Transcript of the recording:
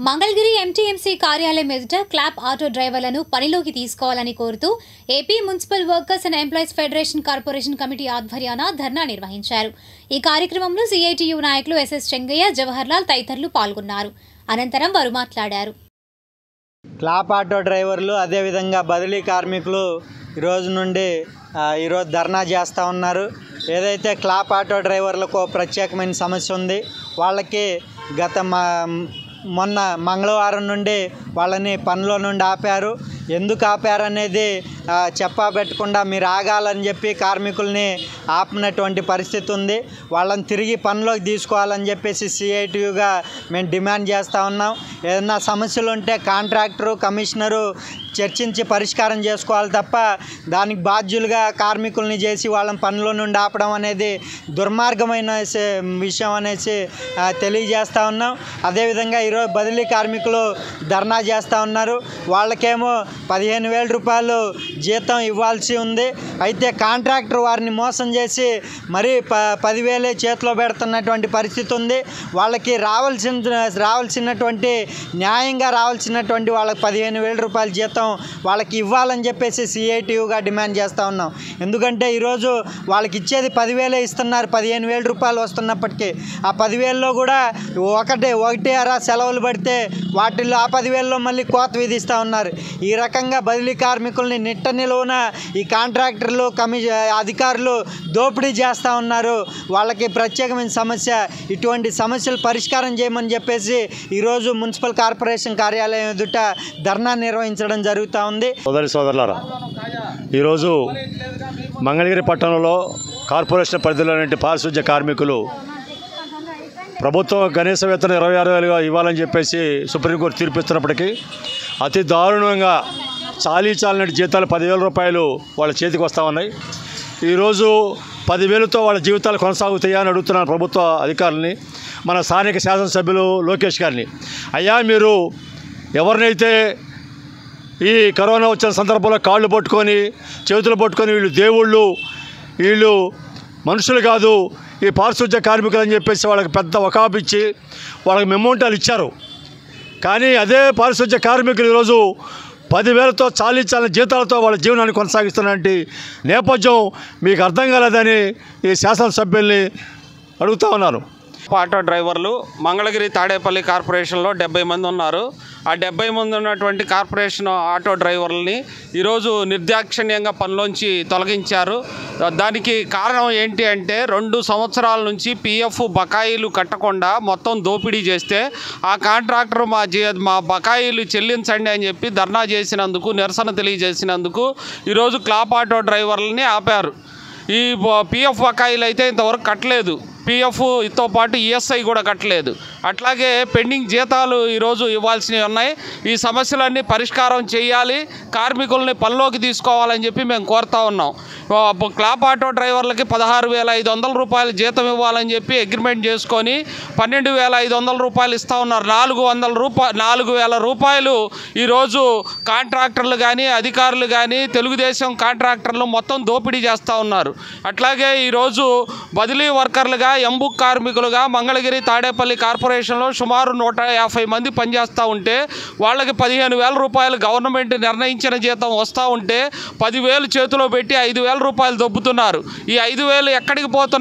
Mangalagiri MTMC కార్యాలయం ఎదుట clap auto డ్రైవర్లను పనిలోకి తీసుకోవాలని కోరుతూ AP municipal workers and employees federation corporation committee ఆధ్వర్యాన ధర్నా నిర్వహించారు. ఈ కార్యక్రమంలో సిఐటియు నాయకులు ఎస్ఎస్ చెంగయ్య, జవహర్లాల్ తదితరులు పాల్గొన్నారు. అనంతరం వారు మాట్లాడారు. క్లాప్ ఆటో డ్రైవర్లు అదేవిధంగా బదిలీ కార్మికులు ఈరోజు ధర్నా చేస్తూ ఉన్నారు. ఏదైతే క్లాప్ ఆటో డ్రైవర్లకు ప్రత్యేకమైన సమస్య ఉంది, వాళ్ళకి మొన్న మంగళవారం నుండి వాళ్ళని పనిలో నుండి ఆపారు. ఎందుకు ఆపారు అనేది చెప్పబెట్టకుండా మీరు ఆగాలని చెప్పి కార్మికుల్ని ఆపినటువంటి పరిస్థితి ఉంది. వాళ్ళని తిరిగి పనిలోకి తీసుకోవాలని చెప్పేసి సిఐటియుగా మేము డిమాండ్ చేస్తూ ఉన్నాం. ఏదైనా సమస్యలు ఉంటే కాంట్రాక్టరు, కమిషనరు చర్చించి పరిష్కారం చేసుకోవాలి తప్ప దానికి బాధ్యులుగా కార్మికుల్ని చేసి వాళ్ళని పనిలో నుండి ఆపడం అనేది దుర్మార్గమైన విషయం అనేసి తెలియజేస్తూ ఉన్నాం. అదేవిధంగా ఈరోజు బదిలీ కార్మికులు ధర్నా చేస్తూ ఉన్నారు. వాళ్ళకేమో 15,000 రూపాయలు జీతం ఇవ్వాల్సి ఉంది. అయితే కాంట్రాక్టర్ వారిని మోసం చేసి మరీ 10,000 చేతిలో పెడుతున్నటువంటి పరిస్థితి ఉంది. వాళ్ళకి రావాల్సినటువంటి న్యాయంగా రావాల్సినటువంటి వాళ్ళకి 15,000 రూపాయల జీతం వాళ్ళకి ఇవ్వాలని చెప్పేసి సిఐటియుగా డిమాండ్ చేస్తూ ఉన్నాం. ఎందుకంటే ఈరోజు వాళ్ళకి ఇచ్చేది 10,000 ఇస్తున్నారు. 15,000 రూపాయలు వస్తున్నప్పటికీ ఆ 10,000లో కూడా ఒకటి అరా సెలవులు పడితే వాటిల్లో ఆ 10,000లో మళ్ళీ కోత విధిస్తూ ఉన్నారు. ఈ రకంగా బదిలీ కార్మికుల్ని నిట్ట నిలువున ఈ కాంట్రాక్టర్లు, అధికారులు దోపిడీ చేస్తూ ఉన్నారు. వాళ్ళకి ప్రత్యేకమైన సమస్య. ఇటువంటి సమస్యలు పరిష్కారం చేయమని చెప్పేసి ఈరోజు మున్సిపల్ కార్పొరేషన్ కార్యాలయం ఎదుట ధర్నా నిర్వహించడం జరుగుతూ ఉంది. సోదరులారా, ఈరోజు మంగళగిరి పట్టణంలో కార్పొరేషన్ పరిధిలోని పారిశుధ్య కార్మికులు ప్రభుత్వం కనీస వేతనం 26,000 ఇవ్వాలని చెప్పేసి సుప్రీంకోర్టు తీర్పిస్తున్నప్పటికీ అతి దారుణంగా చాలీచాలని జీతాలు 10,000 రూపాయలు వాళ్ళ చేతికి వస్తూ ఉన్నాయి. ఈరోజు 10,000తో వాళ్ళ జీవితాలు కొనసాగుతాయని అడుగుతున్నాను ప్రభుత్వ అధికారులని, మన స్థానిక శాసనసభ్యులు లోకేష్ గారిని. అయ్యా, మీరు ఎవరినైతే ఈ కరోనా వచ్చిన సందర్భంలో కాళ్ళు పట్టుకొని, చేతులు పట్టుకొని వీళ్ళు దేవుళ్ళు, వీళ్ళు మనుషులు కాదు, ఈ పారిశుధ్య కార్మికులు అని చెప్పేసి వాళ్ళకి పెద్ద వకాబు ఇచ్చి వాళ్ళకి మెమోంటాలు ఇచ్చారు. కానీ అదే పారిశుధ్య కార్మికులు ఈరోజు 10,000తో చాలీచాలని జీతాలతో వాళ్ళ జీవనాన్ని కొనసాగిస్తున్నటువంటి నేపథ్యం మీకు అర్థం కాలేదని ఈ శాసనసభ్యుల్ని అడుగుతూ ఉన్నాను. ఆటో డ్రైవర్లు మంగళగిరి తాడేపల్లి కార్పొరేషన్లో 70 మంది ఉన్నారు. ఆ 70 మంది ఉన్నటువంటి కార్పొరేషన్ ఆటో డ్రైవర్లని ఈరోజు నిర్దాక్షిణ్యంగా పనిలోంచి తొలగించారు. దానికి కారణం ఏంటి అంటే 2 సంవత్సరాల నుంచి పిఎఫ్ బకాయిలు కట్టకుండా మొత్తం దోపిడీ చేస్తే ఆ కాంట్రాక్టర్ మా బకాయిలు చెల్లించండి అని చెప్పి ధర్నా చేసినందుకు, నిరసన తెలియజేసినందుకు ఈరోజు క్లాప్ ఆటో డ్రైవర్లని ఆపారు. ఈ పిఎఫ్ బకాయిలు అయితే ఇంతవరకు కట్టలేదు. పిఎఫ్తో పాటు ఈఎస్ఐ కూడా కట్టలేదు. అట్లాగే పెండింగ్ జీతాలు ఈరోజు ఇవ్వాల్సినవి ఉన్నాయి. ఈ సమస్యలన్నీ పరిష్కారం చేయాలి, కార్మికుల్ని పనిలోకి తీసుకోవాలని చెప్పి మేము కోరుతా ఉన్నాం. క్లాప్ ఆటో డ్రైవర్లకి 16,500 రూపాయలు జీతం ఇవ్వాలని చెప్పి అగ్రిమెంట్ చేసుకొని 12,500 రూపాయలు ఇస్తూ ఉన్నారు. 4,000 రూపాయలు ఈరోజు కాంట్రాక్టర్లు కానీ, అధికారులు కానీ, తెలుగుదేశం కాంట్రాక్టర్లు మొత్తం దోపిడీ చేస్తూ ఉన్నారు. అట్లాగే ఈరోజు బదిలీ వర్కర్లుగా, ఎంబుక్ కార్మికులుగా మంగళగిరి తాడేపల్లి కార్పొరేషన్లో సుమారు 150 మంది పనిచేస్తూ ఉంటే వాళ్ళకి 15,000 రూపాయలు గవర్నమెంట్ నిర్ణయించిన జీతం వస్తూ ఉంటే 10,000 చేతిలో పెట్టి 5,000 రూపాయలు దొబ్బుతున్నారు. ఈ 5,000 ఎక్కడికి పోతున్నారు?